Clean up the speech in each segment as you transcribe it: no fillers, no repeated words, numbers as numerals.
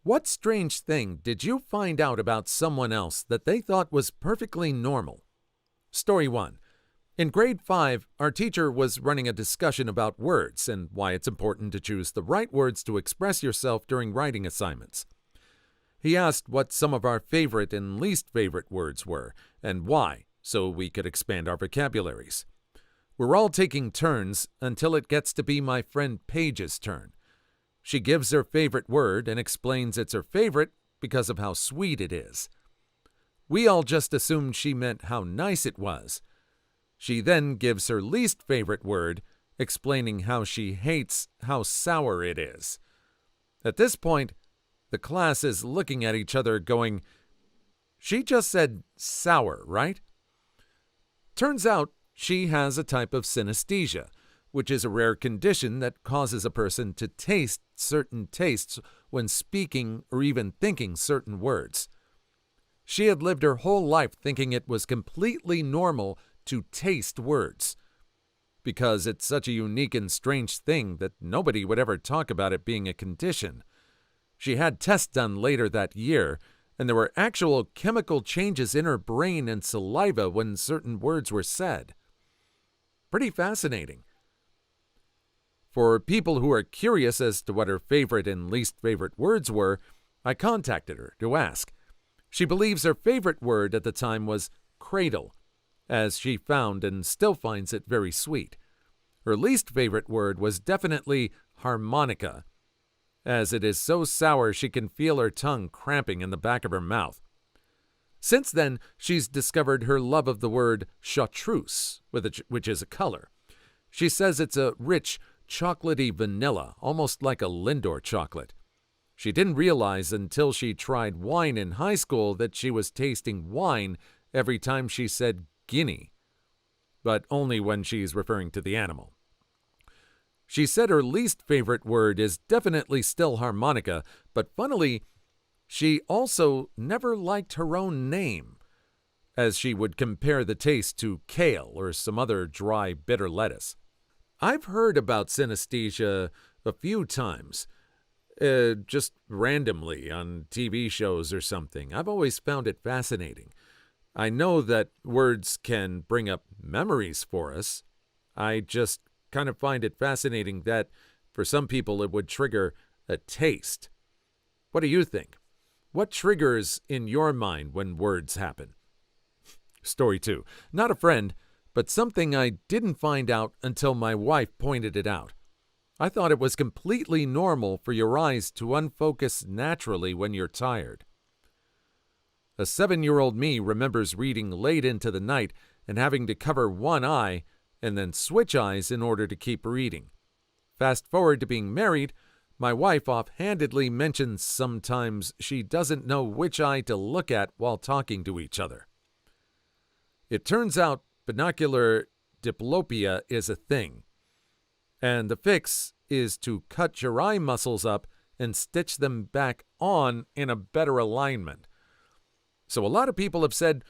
What strange thing did you find out about someone else that they thought was perfectly normal? Story 1. In grade 5, our teacher was running a discussion about words and why it's important to choose the right words to express yourself during writing assignments. He asked what some of our favorite and least favorite words were and why, so we could expand our vocabularies. We're all taking turns until it gets to be my friend Paige's turn. She gives her favorite word and explains it's her favorite because of how sweet it is. We all just assumed she meant how nice it was. She then gives her least favorite word, explaining how she hates how sour it is. At this point, the class is looking at each other going, "She just said sour, right?" Turns out she has a type of synesthesia, which is a rare condition that causes a person to taste certain tastes when speaking or even thinking certain words. She had lived her whole life thinking it was completely normal to taste words, because it's such a unique and strange thing that nobody would ever talk about it being a condition. She had tests done later that year, and there were actual chemical changes in her brain and saliva when certain words were said. Pretty fascinating. For people who are curious as to what her favorite and least favorite words were, I contacted her to ask. She believes her favorite word at the time was cradle, as she found and still finds it very sweet. Her least favorite word was definitely harmonica, as it is so sour she can feel her tongue cramping in the back of her mouth. Since then, she's discovered her love of the word chartreuse, which is a color. She says it's a rich, chocolatey vanilla, almost like a Lindor chocolate. She didn't realize until she tried wine in high school that she was tasting wine every time she said guinea, but only when she's referring to the animal. She said her least favorite word is definitely still harmonica, but funnily, she also never liked her own name, as she would compare the taste to kale or some other dry, bitter lettuce. I've heard about synesthesia a few times, just randomly on TV shows or something. I've always found it fascinating. I know that words can bring up memories for us. I just kind of find it fascinating that for some people it would trigger a taste. What do you think? What triggers in your mind when words happen? Story 2. Not a friend, but something I didn't find out until my wife pointed it out. I thought it was completely normal for your eyes to unfocus naturally when you're tired. A 7-year-old me remembers reading late into the night and having to cover one eye and then switch eyes in order to keep reading. Fast forward to being married, my wife offhandedly mentions sometimes she doesn't know which eye to look at while talking to each other. It turns out binocular diplopia is a thing, and the fix is to cut your eye muscles up and stitch them back on in a better alignment. So a lot of people have said,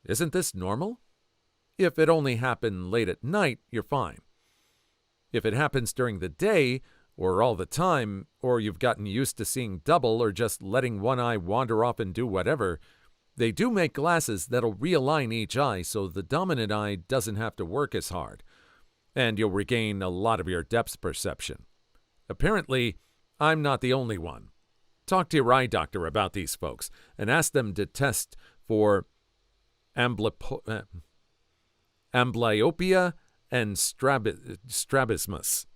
isn't this normal? If it only happened late at night, you're fine. If it happens during the day, or all the time, or you've gotten used to seeing double or just letting one eye wander off and do whatever, they do make glasses that'll realign each eye so the dominant eye doesn't have to work as hard, and you'll regain a lot of your depth perception. Apparently, I'm not the only one. Talk to your eye doctor about these folks and ask them to test for amblyopia and strabismus.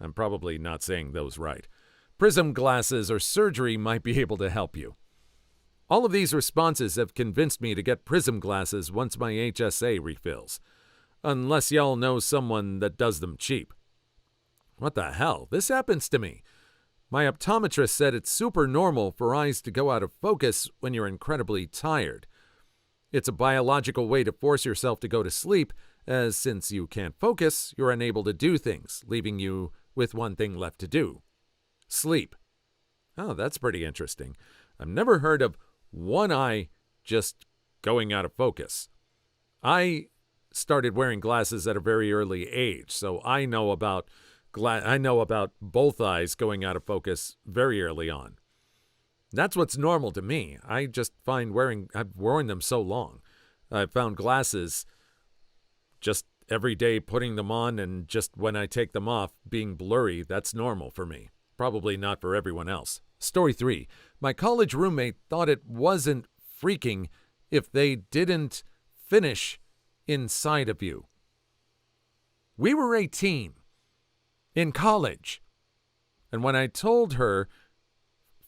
I'm probably not saying those right. Prism glasses or surgery might be able to help you. All of these responses have convinced me to get prism glasses once my HSA refills. Unless y'all know someone that does them cheap. What the hell? This happens to me. My optometrist said it's super normal for eyes to go out of focus when you're incredibly tired. It's a biological way to force yourself to go to sleep, as since you can't focus, you're unable to do things, leaving you with one thing left to do. Sleep. Oh, that's pretty interesting. I've never heard of one eye just going out of focus. I started wearing glasses at a very early age, so I know about I know about both eyes going out of focus very early on. That's what's normal to me. I just find I've worn them so long. I've found glasses just every day putting them on, and just when I take them off being blurry, that's normal for me. Probably not for everyone else. Story 3. My college roommate thought it wasn't freaking if they didn't finish inside of you. We were 18 in college, and when I told her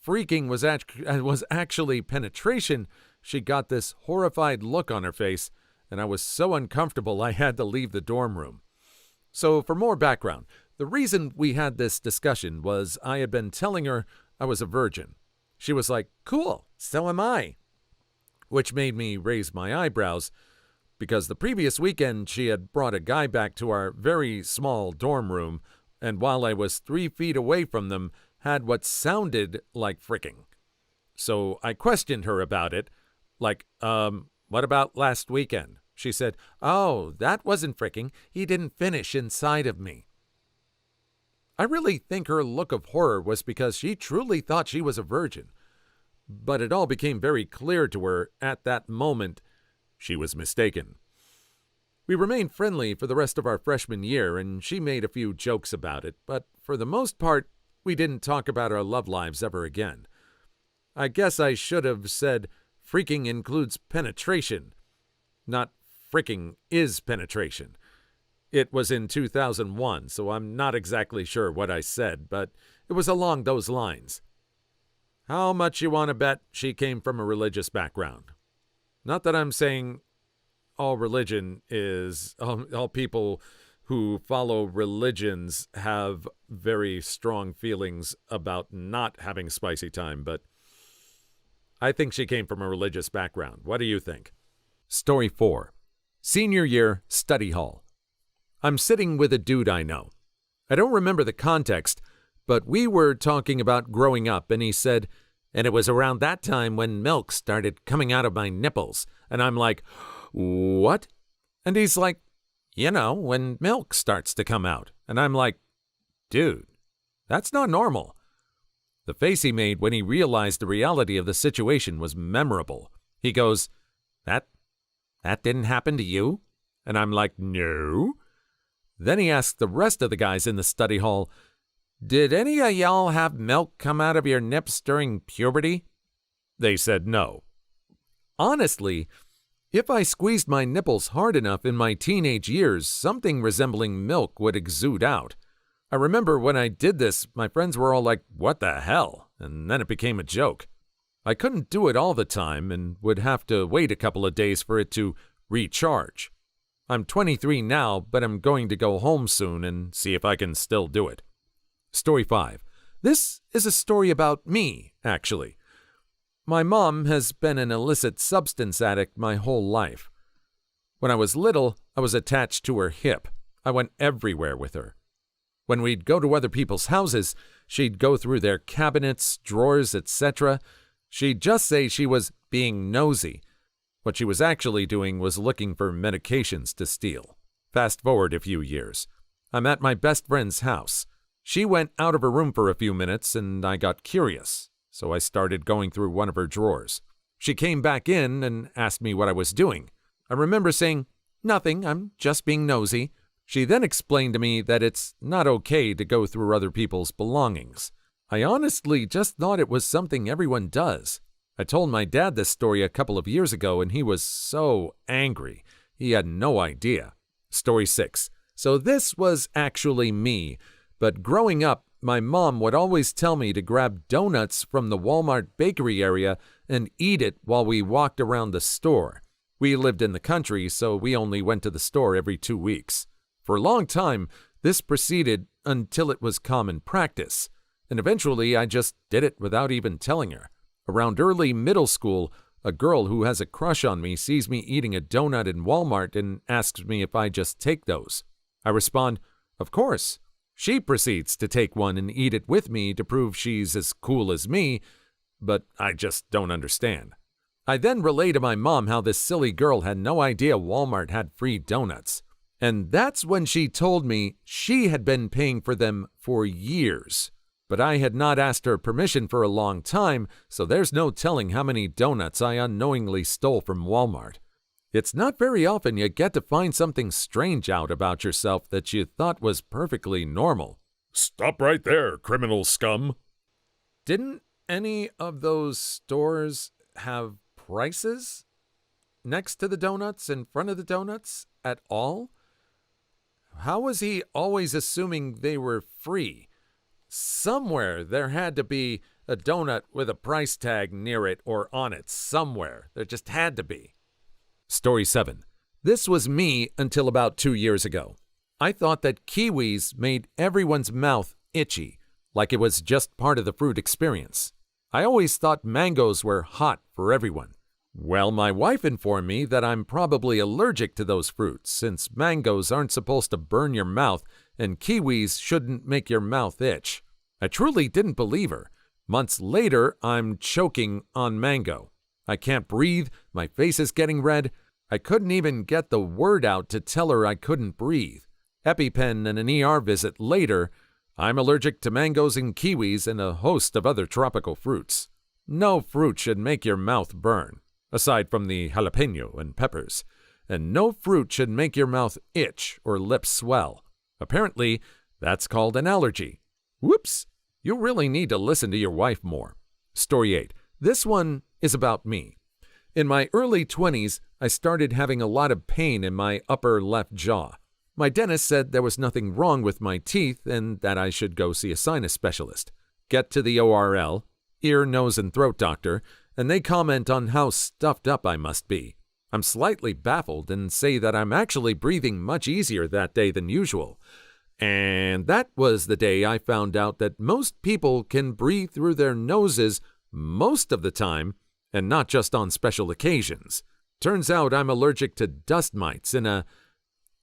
freaking was actually penetration, she got this horrified look on her face, and I was so uncomfortable I had to leave the dorm room. So for more background, the reason we had this discussion was I had been telling her I was a virgin. She was like, "Cool, so am I," which made me raise my eyebrows, because the previous weekend she had brought a guy back to our very small dorm room, and while I was 3 feet away from them, had what sounded like fricking. So I questioned her about it, like, what about last weekend? She said, "Oh, that wasn't fricking. He didn't finish inside of me." I really think her look of horror was because she truly thought she was a virgin, but it all became very clear to her at that moment she was mistaken. We remained friendly for the rest of our freshman year, and she made a few jokes about it, but for the most part, we didn't talk about our love lives ever again. I guess I should have said freaking includes penetration, not fricking is penetration. It was in 2001, so I'm not exactly sure what I said, but it was along those lines. How much you want to bet she came from a religious background? Not that I'm saying all people who follow religions have very strong feelings about not having spicy time, but I think she came from a religious background. What do you think? Story 4. Senior year study hall. I'm sitting with a dude I know. I don't remember the context, but we were talking about growing up, and he said, "And it was around that time when milk started coming out of my nipples." And I'm like, "What?" And he's like, when milk starts to come out. And I'm like, "Dude, that's not normal." The face he made when he realized the reality of the situation was memorable. He goes, That didn't happen to you?" And I'm like, "No." Then he asked the rest of the guys in the study hall, "Did any of y'all have milk come out of your nips during puberty?" They said no. Honestly, if I squeezed my nipples hard enough in my teenage years, something resembling milk would exude out. I remember when I did this, my friends were all like, "What the hell?" And then it became a joke. I couldn't do it all the time and would have to wait a couple of days for it to recharge. I'm 23 now, but I'm going to go home soon and see if I can still do it. Story 5. This is a story about me, actually. My mom has been an illicit substance addict my whole life. When I was little, I was attached to her hip. I went everywhere with her. When we'd go to other people's houses, she'd go through their cabinets, drawers, etc. She'd just say she was being nosy. What she was actually doing was looking for medications to steal. Fast forward a few years. I'm at my best friend's house. She went out of her room for a few minutes, and I got curious, so I started going through one of her drawers. She came back in and asked me what I was doing. I remember saying, "Nothing, I'm just being nosy." She then explained to me that it's not okay to go through other people's belongings. I honestly just thought it was something everyone does. I told my dad this story a couple of years ago, and he was so angry. He had no idea. Story 6. So this was actually me, but growing up, my mom would always tell me to grab donuts from the Walmart bakery area and eat it while we walked around the store. We lived in the country, so we only went to the store every 2 weeks. For a long time, this proceeded until it was common practice, and eventually I just did it without even telling her. Around early middle school, a girl who has a crush on me sees me eating a donut in Walmart and asks me if I just take those. I respond, "Of course." She proceeds to take one and eat it with me to prove she's as cool as me, but I just don't understand. I then relay to my mom how this silly girl had no idea Walmart had free donuts. And that's when she told me she had been paying for them for years. But I had not asked her permission for a long time, so there's no telling how many donuts I unknowingly stole from Walmart. It's not very often you get to find something strange out about yourself that you thought was perfectly normal. Stop right there, criminal scum. Didn't any of those stores have prices next to the donuts, in front of the donuts, at all? How was he always assuming they were free? Somewhere there had to be a donut with a price tag near it or on it. Somewhere. There just had to be. Story 7. This was me until about 2 years ago. I thought that kiwis made everyone's mouth itchy, like it was just part of the fruit experience. I always thought mangoes were hot for everyone. Well, my wife informed me that I'm probably allergic to those fruits, since mangoes aren't supposed to burn your mouth and kiwis shouldn't make your mouth itch. I truly didn't believe her. Months later, I'm choking on mango. I can't breathe, my face is getting red. I couldn't even get the word out to tell her I couldn't breathe. EpiPen and an ER visit later, I'm allergic to mangoes and kiwis and a host of other tropical fruits. No fruit should make your mouth burn, aside from the jalapeno and peppers. And no fruit should make your mouth itch or lips swell. Apparently, that's called an allergy. Whoops! You really need to listen to your wife more. Story 8. This one is about me. In my early 20s, I started having a lot of pain in my upper left jaw. My dentist said there was nothing wrong with my teeth and that I should go see a sinus specialist. Get to the ORL, ear, nose, and throat doctor, and they comment on how stuffed up I must be. I'm slightly baffled and say that I'm actually breathing much easier that day than usual. And that was the day I found out that most people can breathe through their noses most of the time and not just on special occasions. Turns out I'm allergic to dust mites in a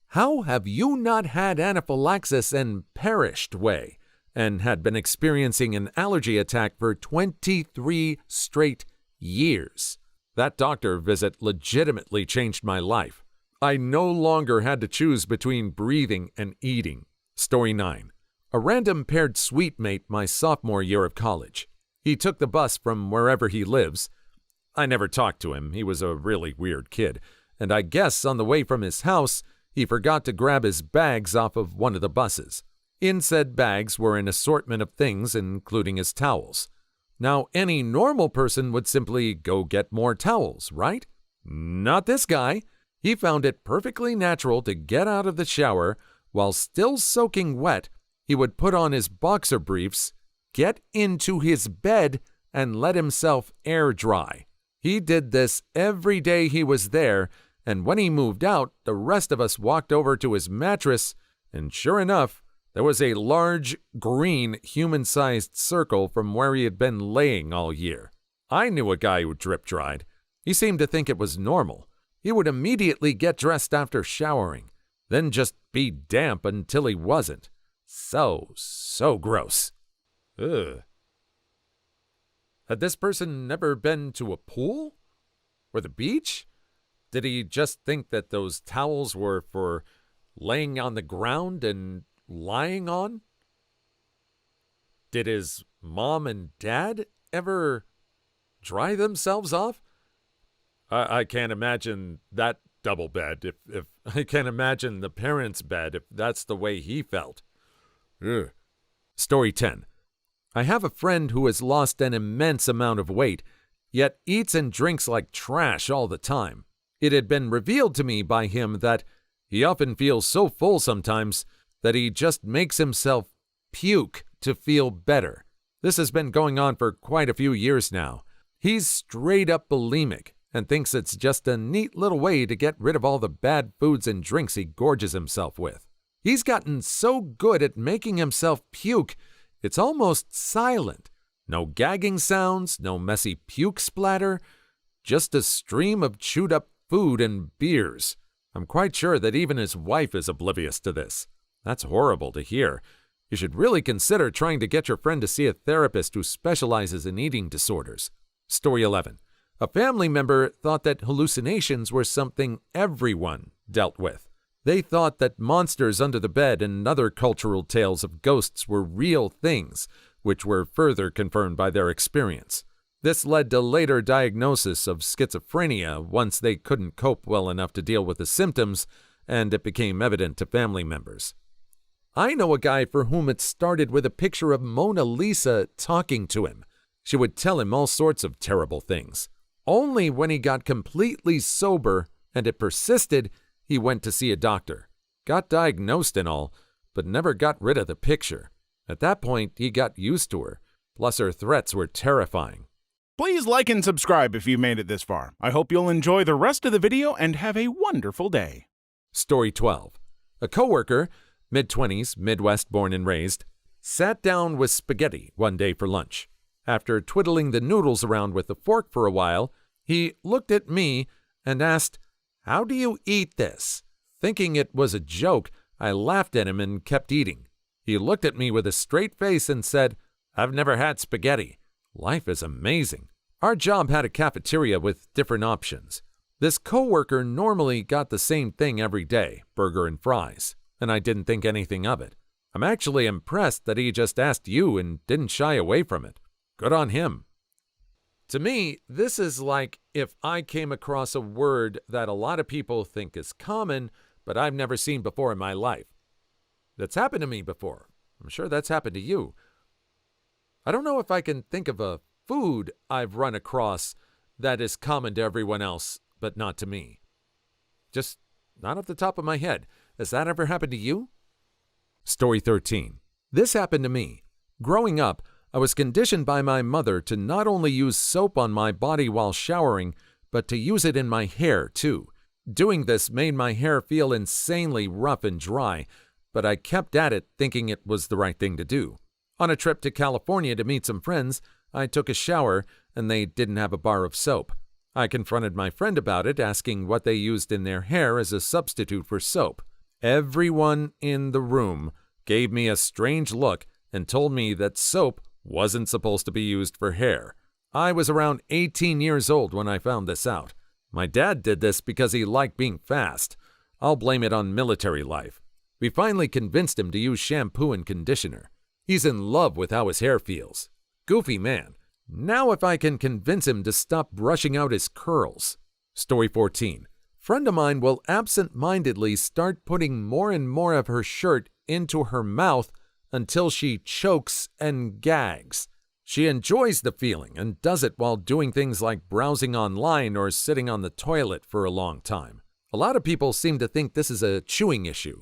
"how have you not had anaphylaxis and perished" way, and had been experiencing an allergy attack for 23 straight years. That doctor visit legitimately changed my life. I no longer had to choose between breathing and eating. Story 9. A random paired suite mate my sophomore year of college. He took the bus from wherever he lives. I never talked to him. He was a really weird kid. And I guess on the way from his house, he forgot to grab his bags off of one of the buses. In said bags were an assortment of things, including his towels. Now, any normal person would simply go get more towels, right? Not this guy. He found it perfectly natural to get out of the shower. While still soaking wet, he would put on his boxer briefs, get into his bed, and let himself air dry. He did this every day he was there, and when he moved out, the rest of us walked over to his mattress, and sure enough, there was a large, green, human-sized circle from where he had been laying all year. I knew a guy who drip-dried. He seemed to think it was normal. He would immediately get dressed after showering, then just be damp until he wasn't. So gross. Ugh. Had this person never been to a pool? Or the beach? Did he just think that those towels were for laying on the ground and lying on? Did his mom and dad ever dry themselves off? I can't imagine that double bed. If I can't imagine the parents' bed if that's the way he felt. Ugh. Story 10. I have a friend who has lost an immense amount of weight, yet eats and drinks like trash all the time. It had been revealed to me by him that he often feels so full sometimes that he just makes himself puke to feel better. This has been going on for quite a few years now. He's straight up bulimic and thinks it's just a neat little way to get rid of all the bad foods and drinks he gorges himself with. He's gotten so good at making himself puke, it's almost silent. No gagging sounds, no messy puke splatter, just a stream of chewed up food and beers. I'm quite sure that even his wife is oblivious to this. That's horrible to hear. You should really consider trying to get your friend to see a therapist who specializes in eating disorders. Story 11. A family member thought that hallucinations were something everyone dealt with. They thought that monsters under the bed and other cultural tales of ghosts were real things, which were further confirmed by their experience. This led to later diagnosis of schizophrenia once they couldn't cope well enough to deal with the symptoms, and it became evident to family members. I know a guy for whom it started with a picture of Mona Lisa talking to him. She would tell him all sorts of terrible things. Only when he got completely sober and it persisted, he went to see a doctor. Got diagnosed and all, but never got rid of the picture. At that point, he got used to her, plus her threats were terrifying. Please like and subscribe if you made it this far. I hope you'll enjoy the rest of the video and have a wonderful day. Story 12. A coworker, mid-20s, Midwest born and raised, sat down with spaghetti one day for lunch. After twiddling the noodles around with a fork for a while, he looked at me and asked, "How do you eat this?" Thinking it was a joke, I laughed at him and kept eating. He looked at me with a straight face and said, "I've never had spaghetti. Life is amazing." Our job had a cafeteria with different options. This coworker normally got the same thing every day, burger and fries, and I didn't think anything of it. I'm actually impressed that he just asked you and didn't shy away from it. Good on him. To me, this is like if I came across a word that a lot of people think is common, but I've never seen before in my life. That's happened to me before. I'm sure that's happened to you. I don't know if I can think of a food I've run across that is common to everyone else, but not to me. Just not off the top of my head. Has that ever happened to you? Story 13. This happened to me. Growing up, I was conditioned by my mother to not only use soap on my body while showering, but to use it in my hair too. Doing this made my hair feel insanely rough and dry, but I kept at it thinking it was the right thing to do. On a trip to California to meet some friends, I took a shower and they didn't have a bar of soap. I confronted my friend about it, asking what they used in their hair as a substitute for soap. Everyone in the room gave me a strange look and told me that soap wasn't supposed to be used for hair. I was around 18 years old when I found this out. My dad did this because he liked being fast. I'll blame it on military life. We finally convinced him to use shampoo and conditioner. He's in love with how his hair feels. Goofy man. Now if I can convince him to stop brushing out his curls. Story 14. Friend of mine will absent-mindedly start putting more and more of her shirt into her mouth until she chokes and gags. She enjoys the feeling and does it while doing things like browsing online or sitting on the toilet for a long time. A lot of people seem to think this is a chewing issue.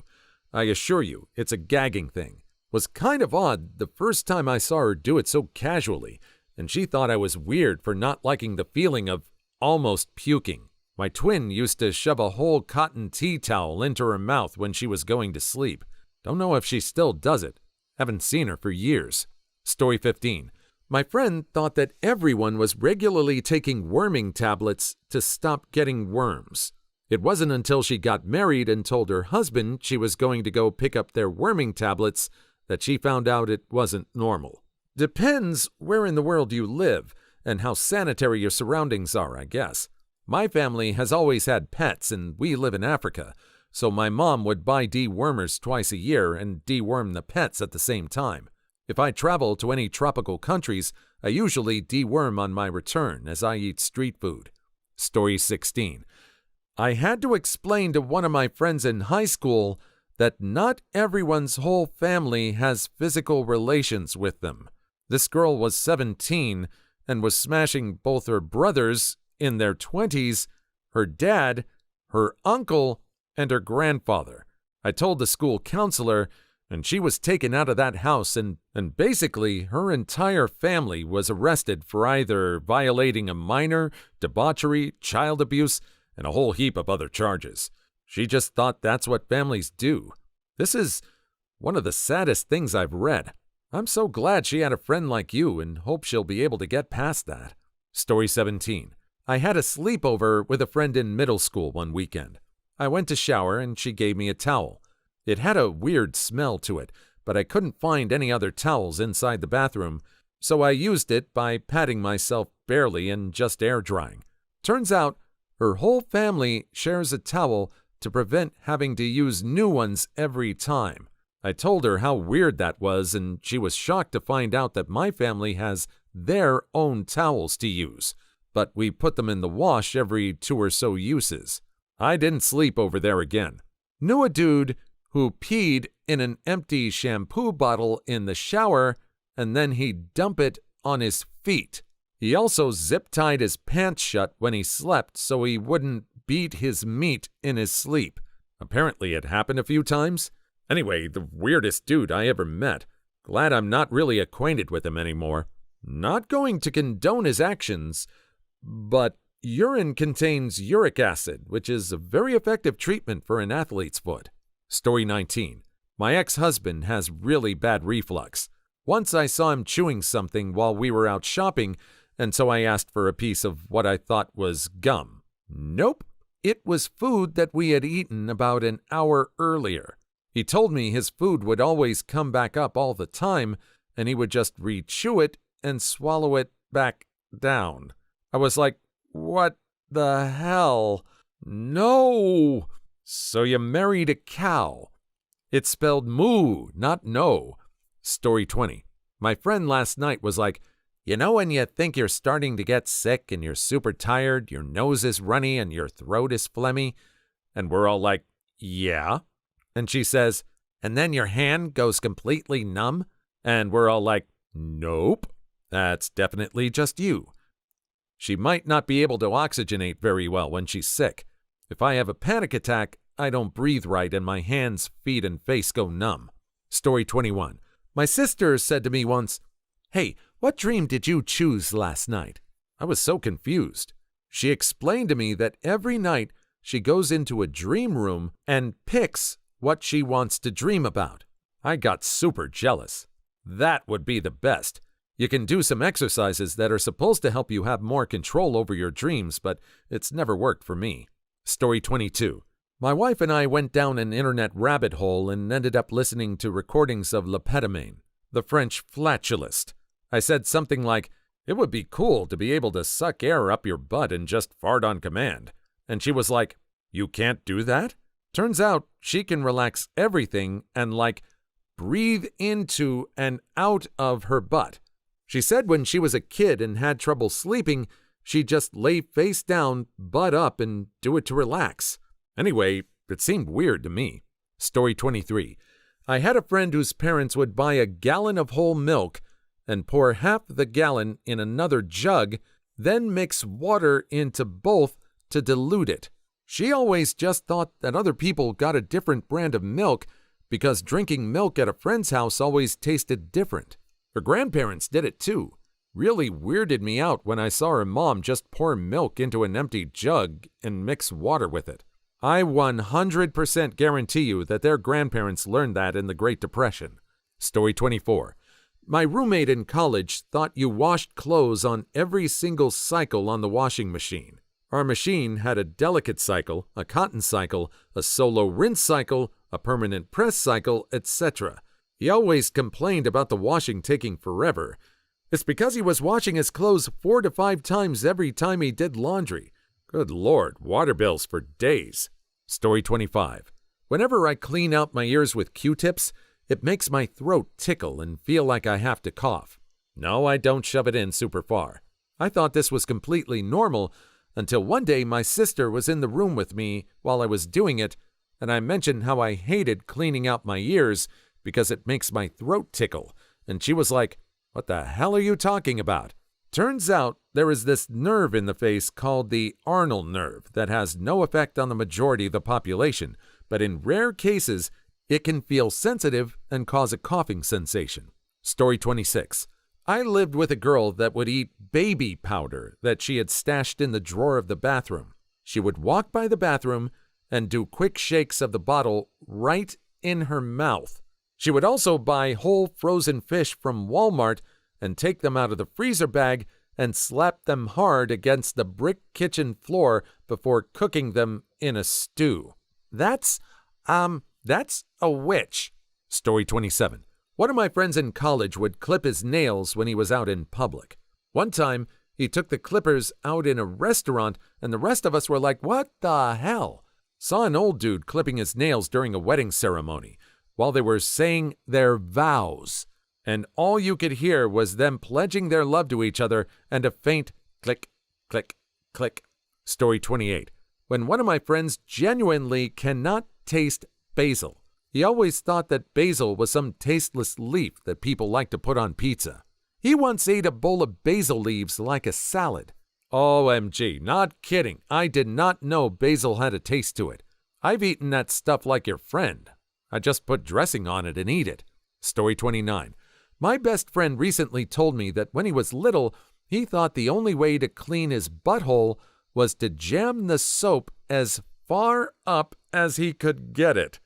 I assure you, it's a gagging thing. Was kind of odd the first time I saw her do it so casually, and she thought I was weird for not liking the feeling of almost puking. My twin used to shove a whole cotton tea towel into her mouth when she was going to sleep. Don't know if she still does it. Haven't seen her for years. Story 15. My friend thought that everyone was regularly taking worming tablets to stop getting worms. It wasn't until she got married and told her husband she was going to go pick up their worming tablets that she found out it wasn't normal. Depends where in the world you live and how sanitary your surroundings are, I guess. My family has always had pets and we live in Africa, so my mom would buy dewormers twice a year and deworm the pets at the same time. If I travel to any tropical countries, I usually deworm on my return as I eat street food. Story 16. I had to explain to one of my friends in high school that not everyone's whole family has physical relations with them. This girl was 17 and was smashing both her brothers in their 20s, her dad, her uncle, and her grandfather. I told the school counselor, and she was taken out of that house, and basically her entire family was arrested for either violating a minor, debauchery, child abuse, and a whole heap of other charges. She just thought that's what families do. This is one of the saddest things I've read. I'm so glad she had a friend like you and hope she'll be able to get past that. Story 17. I had a sleepover with a friend in middle school one weekend. I went to shower and she gave me a towel. It had a weird smell to it, but I couldn't find any other towels inside the bathroom, so I used it by patting myself barely and just air drying. Turns out, her whole family shares a towel to prevent having to use new ones every time. I told her how weird that was, and she was shocked to find out that my family has their own towels to use, but we put them in the wash every 2 or so uses. I didn't sleep over there again. Knew a dude who peed in an empty shampoo bottle in the shower, and then he'd dump it on his feet. He also zip-tied his pants shut when he slept so he wouldn't beat his meat in his sleep. Apparently it happened a few times. Anyway, the weirdest dude I ever met. Glad I'm not really acquainted with him anymore. Not going to condone his actions, but urine contains uric acid, which is a very effective treatment for an athlete's foot. Story 19. My ex-husband has really bad reflux. Once I saw him chewing something while we were out shopping, and so I asked for a piece of what I thought was gum. Nope, it was food that we had eaten about an hour earlier. He told me his food would always come back up all the time, and he would just re-chew it and swallow it back down. I was like, what the hell? No! So you married a cow. It's spelled moo, not no. Story 20. My friend last night was like, you know when you think you're starting to get sick and you're super tired, your nose is runny and your throat is phlegmy? And we're all like, yeah. And she says, and then your hand goes completely numb? And we're all like, nope, that's definitely just you. She might not be able to oxygenate very well when she's sick. If I have a panic attack, I don't breathe right and my hands, feet, and face go numb. Story 21. My sister said to me once, hey, what dream did you choose last night? I was so confused. She explained to me that every night she goes into a dream room and picks what she wants to dream about. I got super jealous. That would be the best. You can do some exercises that are supposed to help you have more control over your dreams, but it's never worked for me. Story 22. My wife and I went down an internet rabbit hole and ended up listening to recordings of Lepetamine, the French flatulist. I said something like, it would be cool to be able to suck air up your butt and just fart on command. And she was like, you can't do that? Turns out she can relax everything and breathe into and out of her butt. She said when she was a kid and had trouble sleeping, she'd just lay face down, butt up, and do it to relax. Anyway, it seemed weird to me. Story 23. I had a friend whose parents would buy a gallon of whole milk and pour half the gallon in another jug, then mix water into both to dilute it. She always just thought that other people got a different brand of milk because drinking milk at a friend's house always tasted different. Her grandparents did it too. Really weirded me out when I saw her mom just pour milk into an empty jug and mix water with it. I 100% guarantee you that their grandparents learned that in the Great Depression. Story 24. My roommate in college thought you washed clothes on every single cycle on the washing machine. Our machine had a delicate cycle, a cotton cycle, a solo rinse cycle, a permanent press cycle, etc. He always complained about the washing taking forever. It's because he was washing his clothes 4 to 5 times every time he did laundry. Good Lord, water bills for days. Story 25. Whenever I clean out my ears with Q-tips, it makes my throat tickle and feel like I have to cough. No, I don't shove it in super far. I thought this was completely normal until one day my sister was in the room with me while I was doing it, and I mentioned how I hated cleaning out my ears because it makes my throat tickle, and she was like, what the hell are you talking about? Turns out there is this nerve in the face called the Arnold nerve that has no effect on the majority of the population, but in rare cases, it can feel sensitive and cause a coughing sensation. Story 26. I lived with a girl that would eat baby powder that she had stashed in the drawer of the bathroom. She would walk by the bathroom and do quick shakes of the bottle right in her mouth. She would also buy whole frozen fish from Walmart and take them out of the freezer bag and slap them hard against the brick kitchen floor before cooking them in a stew. That's a witch. Story 27. One of my friends in college would clip his nails when he was out in public. One time, he took the clippers out in a restaurant, and the rest of us were like, what the hell? Saw an old dude clipping his nails during a wedding ceremony while they were saying their vows, and all you could hear was them pledging their love to each other and a faint click, click, click. Story 28. When one of my friends genuinely cannot taste basil. He always thought that basil was some tasteless leaf that people like to put on pizza. He once ate a bowl of basil leaves like a salad. OMG, not kidding. I did not know basil had a taste to it. I've eaten that stuff like your friend. I just put dressing on it and eat it. Story 29. My best friend recently told me that when he was little, he thought the only way to clean his butthole was to jam the soap as far up as he could get it.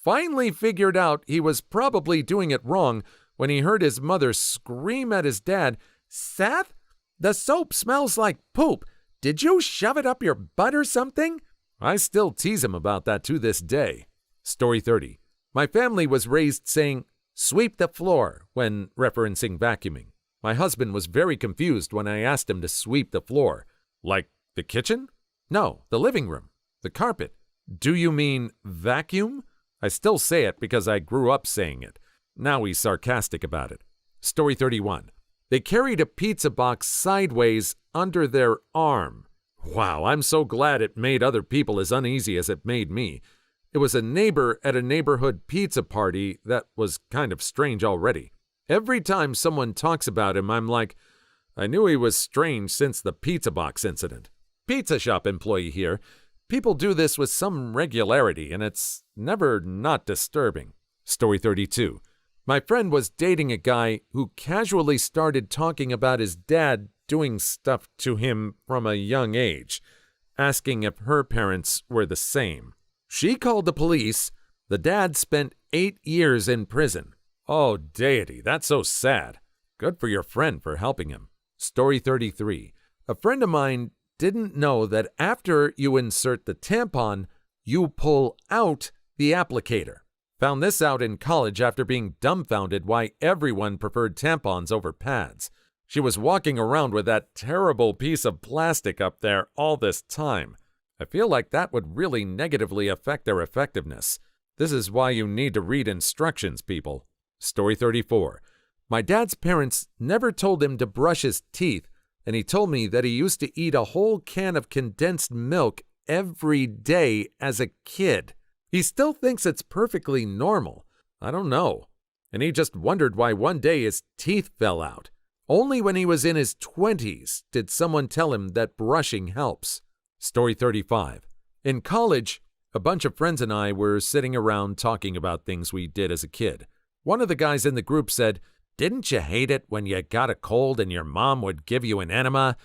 Finally figured out he was probably doing it wrong when he heard his mother scream at his dad, "Seth, the soap smells like poop. Did you shove it up your butt or something?" I still tease him about that to this day. Story 30. My family was raised saying, "Sweep the floor," when referencing vacuuming. My husband was very confused when I asked him to sweep the floor. Like the kitchen? No, the living room. The carpet. Do you mean vacuum? I still say it because I grew up saying it. Now he's sarcastic about it. Story 31. They carried a pizza box sideways under their arm. Wow, I'm so glad it made other people as uneasy as it made me. It was a neighbor at a neighborhood pizza party that was kind of strange already. Every time someone talks about him, I'm like, I knew he was strange since the pizza box incident. Pizza shop employee here. People do this with some regularity, and it's never not disturbing. Story 32. My friend was dating a guy who casually started talking about his dad doing stuff to him from a young age, asking if her parents were the same. She called the police. The dad spent 8 years in prison. Oh, deity, that's so sad. Good for your friend for helping him. Story 33. A friend of mine didn't know that after you insert the tampon, you pull out the applicator. Found this out in college after being dumbfounded why everyone preferred tampons over pads. She was walking around with that terrible piece of plastic up there all this time. I feel like that would really negatively affect their effectiveness. This is why you need to read instructions, people. Story 34. My dad's parents never told him to brush his teeth, and he told me that he used to eat a whole can of condensed milk every day as a kid. He still thinks it's perfectly normal. I don't know. And he just wondered why one day his teeth fell out. Only when he was in his 20s did someone tell him that brushing helps. Story 35. In college, a bunch of friends and I were sitting around talking about things we did as a kid. One of the guys in the group said, "Didn't you hate it when you got a cold and your mom would give you an enema?"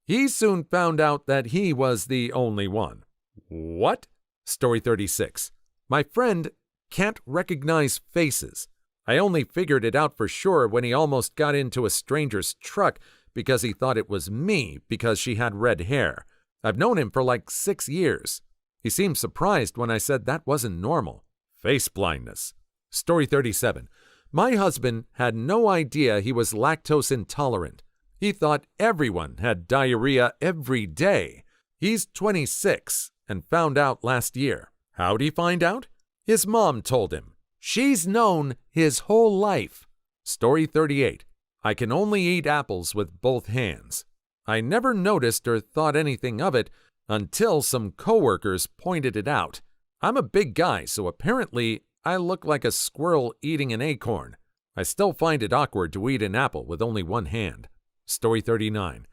He soon found out that he was the only one. What? Story 36. My friend can't recognize faces. I only figured it out for sure when he almost got into a stranger's truck because he thought it was me because she had red hair. I've known him for like 6 years. He seemed surprised when I said that wasn't normal. Face blindness. Story 37. My husband had no idea he was lactose intolerant. He thought everyone had diarrhea every day. He's 26 and found out last year. How'd he find out? His mom told him. She's known his whole life. Story 38. I can only eat apples with both hands. I never noticed or thought anything of it until some coworkers pointed it out. I'm a big guy, so apparently I look like a squirrel eating an acorn. I still find it awkward to eat an apple with only one hand. Story 39.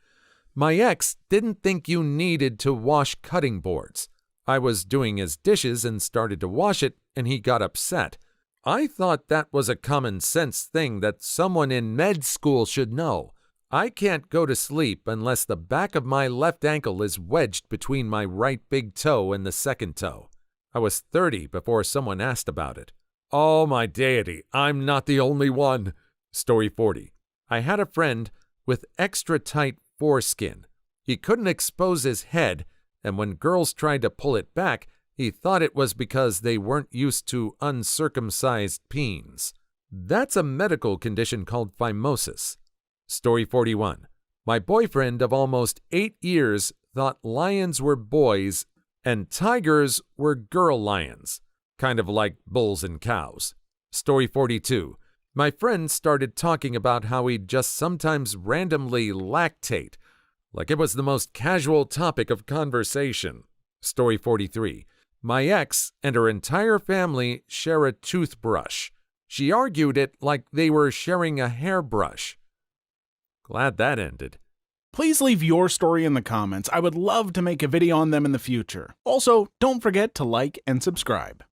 My ex didn't think you needed to wash cutting boards. I was doing his dishes and started to wash it, and he got upset. I thought that was a common sense thing that someone in med school should know. I can't go to sleep unless the back of my left ankle is wedged between my right big toe and the second toe. I was 30 before someone asked about it. Oh my deity, I'm not the only one. Story 40. I had a friend with extra tight foreskin. He couldn't expose his head, and when girls tried to pull it back, he thought it was because they weren't used to uncircumcised peens. That's a medical condition called phimosis. Story 41. My boyfriend of almost 8 years thought lions were boys And tigers were girl lions, kind of like bulls and cows. Story 42. My friend started talking about how he'd just sometimes randomly lactate, like it was the most casual topic of conversation. Story 43. My ex and her entire family share a toothbrush. She argued it like they were sharing a hairbrush. Glad that ended. Please leave your story in the comments. I would love to make a video on them in the future. Also, don't forget to like and subscribe.